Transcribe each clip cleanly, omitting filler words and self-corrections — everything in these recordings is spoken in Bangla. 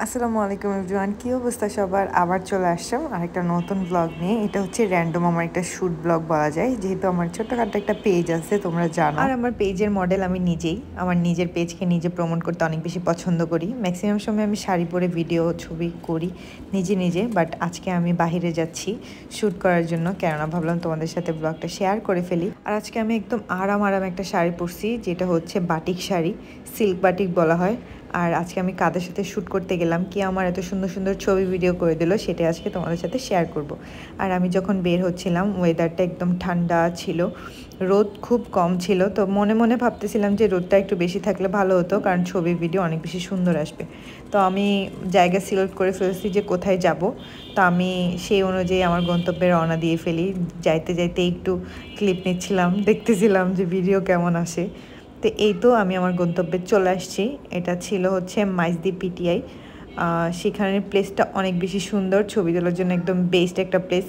আসসালামু আলাইকুম এভরিওয়ান, কি অবস্থা সবার? আবার চলে আসলাম আরেকটা নতুন ব্লগ নিয়ে। এটা হচ্ছে র্যান্ডম আমার একটা শুট ব্লগ বলা যায়, যেহেতু আমার ছোট্টখাটো একটা পেজ আছে তোমরা জানো। আর আমার পেজের মডেল আমি নিজেই। আমার নিজের পেজকে নিজে প্রমোট করতে অনেক বেশি পছন্দ করি। ম্যাক্সিমাম সময় আমি শাড়ি পরে ভিডিও ছবি করি নিজে নিজে, বাট আজকে আমি বাহিরে যাচ্ছি শ্যুট করার জন্য, কেননা ভাবলাম তোমাদের সাথে ব্লগটা শেয়ার করে ফেলি। আর আজকে আমি একদম আরাম একটা শাড়ি পরছি, যেটা হচ্ছে বাটিক শাড়ি, সিল্ক বাটিক বলা হয়। আর আজকে আমি কাদের সাথে শ্যুট করতে গেলাম, কি আমার এত সুন্দর সুন্দর ছবি ভিডিও করে দিল, সেটা আজকে তোমাদের সাথে শেয়ার করব। আর আমি যখন বের হচ্ছিলাম ওয়েদারটা একদম ঠান্ডা ছিল, রোদ খুব কম ছিল, তো মনে মনে ভাবতেছিলাম যে রোদটা একটু বেশি থাকলে ভালো হতো, কারণ ছবি ভিডিও অনেক বেশি সুন্দর আসবে। তো আমি জায়গা সিলেক্ট করে ফেলছি যে কোথায় যাব। তো আমি সেই অনুযায়ী আমার গন্তব্যে রওনা দিয়ে ফেলি। যাইতে যাইতে একটু ক্লিপ নিচ্ছিলাম, দেখতেছিলাম যে ভিডিও কেমন আসে। তো এই তো আমি আমার গন্তব্যে চলে আসছি। এটা ছিল হচ্ছে মাইজদি পিটিআই। সেখানের প্লেসটা অনেক বেশি সুন্দর, ছবি তোলার জন্য একদম বেস্ট একটা প্লেস।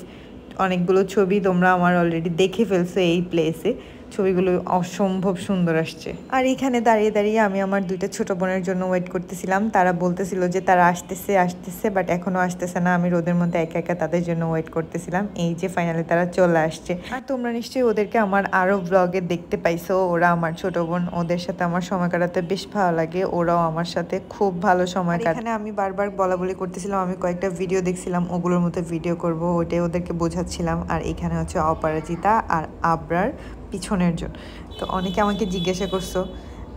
অনেকগুলো ছবি তোমরা আমার অলরেডি দেখে ফেলছো এই প্লেসে, ছবিগুলো অসম্ভব সুন্দর আসছে। আর এখানে দাঁড়িয়ে দাঁড়িয়ে আমি আমার দুইটা ছোট বোনের জন্য ওয়েট করতেছিলাম। তারা বলতেছিল যে তারা আসতেছে আসতেছে, বাট এখনও আসতেছে না। আমি রোদের মধ্যে একা একা তাদের জন্য ওয়েট করতেছিলাম। এই যে ফাইনালি তারা চলে আসছে। আর তোমরা নিশ্চয়ই ওদেরকে আমার আরও ব্লগে দেখতে পাইছো। ওরা আমার ছোট বোন, ওদের সাথে আমার সময় কাটাতে বেশ ভালো লাগে। ওরাও আমার সাথে খুব ভালো সময় কাটে। এখানে আমি বারবার বলা বলি করতেছিলাম, আমি কয়েকটা ভিডিও দেখছিলাম, ওগুলোর মতো ভিডিও করব, ওইটাই ওদেরকে বোঝাচ্ছিলাম। আর এখানে হচ্ছে অপরাজিতা আর আবরার পিছনের জন। তো অনেকে আমাকে জিজ্ঞাসা করছো,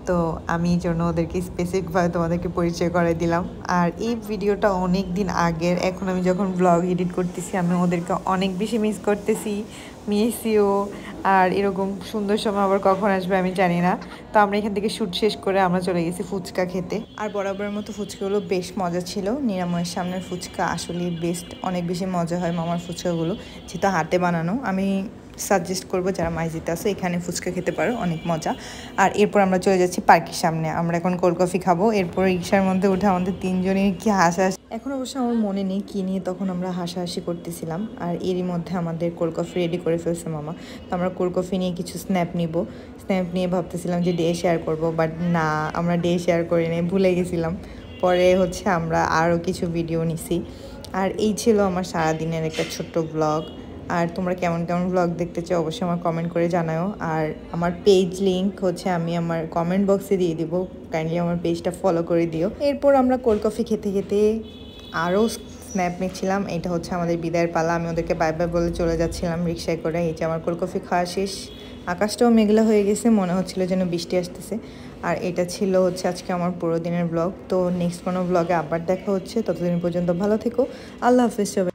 তো আমি এই জন্য ওদেরকে স্পেসিফিকভাবে তোমাদেরকে পরিচয় করাই দিলাম। আর এই ভিডিওটা অনেক দিন আগের, এখন আমি যখন ব্লগ এডিট করতেছি আমি ওদেরকে অনেক বেশি মিস করতেছি, মিসিও। আর এরকম সুন্দর সময় আবার কখন আসবে আমি জানি না। তো আমরা এখান থেকে শ্যুট শেষ করে আমরা চলে গেছি ফুচকা খেতে। আর বরাবরের মতো ফুচকাগুলো বেশ মজা ছিল। নিরাময়ের সামনের ফুচকা আসলে বেস্ট, অনেক বেশি মজা হয় মামার ফুচকাগুলো, যেহেতু হাতে বানানো। আমি সাজেস্ট করবো যারা মাইজিতে আসো এখানে ফুচকা খেতে পারো, অনেক মজা। আর এরপর আমরা চলে যাচ্ছি পার্কের সামনে, আমরা এখন কোল্ড কফি খাবো। এরপর রিক্সার মধ্যে উঠে আমাদের তিনজনের কি হাসাহাসি, এখন অবশ্য আমার মনে নেই কী নিয়ে তখন আমরা হাসাহাসি করতেছিলাম। আর এরই মধ্যে আমাদের কোল্ড কফি রেডি করে ফেলছে মামা। তো আমরা কোল্ড কফি নিয়ে কিছু স্ন্যাপ নিব। স্ন্যাপ নিয়ে ভাবতেছিলাম যে ডে শেয়ার করব, বাট না, আমরা ডে শেয়ার করি নাই, ভুলে গেছিলাম। পরে হচ্ছে আমরা আরও কিছু ভিডিও নিছি। আর এই ছিল আমার সারাদিনের একটা ছোট্ট ব্লগ। আর তোমরা কেমন কেমন ব্লগ দেখতে চাও অবশ্যই আমার কমেন্ট করে জানাও। আর আমার পেজ লিঙ্ক হচ্ছে আমি আমার কমেন্ট বক্সে দিয়ে দিব, কাইন্ডলি আমার পেজটা ফলো করে দিও। এরপর আমরা কোল্ড কফি খেতে খেতে আরও স্ন্যাপ নিচ্ছিলাম। এটা হচ্ছে আমাদের বিদায়ের পালা, আমি ওদেরকে বাই বাই বলে চলে যাচ্ছিলাম রিক্সায় করে। এই যে আমার কোল্ড কফি খাওয়া শেষ, আকাশটাও মেঘলা হয়ে গেছে, মনে হচ্ছিল যেন বৃষ্টি আসতেছে। আর এটা ছিল হচ্ছে আজকে আমার পুরো দিনের ব্লগ। তো নেক্সট কোনো ব্লগে আবার দেখা হচ্ছে, ততদিন পর্যন্ত ভালো থেকো, আল্লাহ হাফেজ সবাই।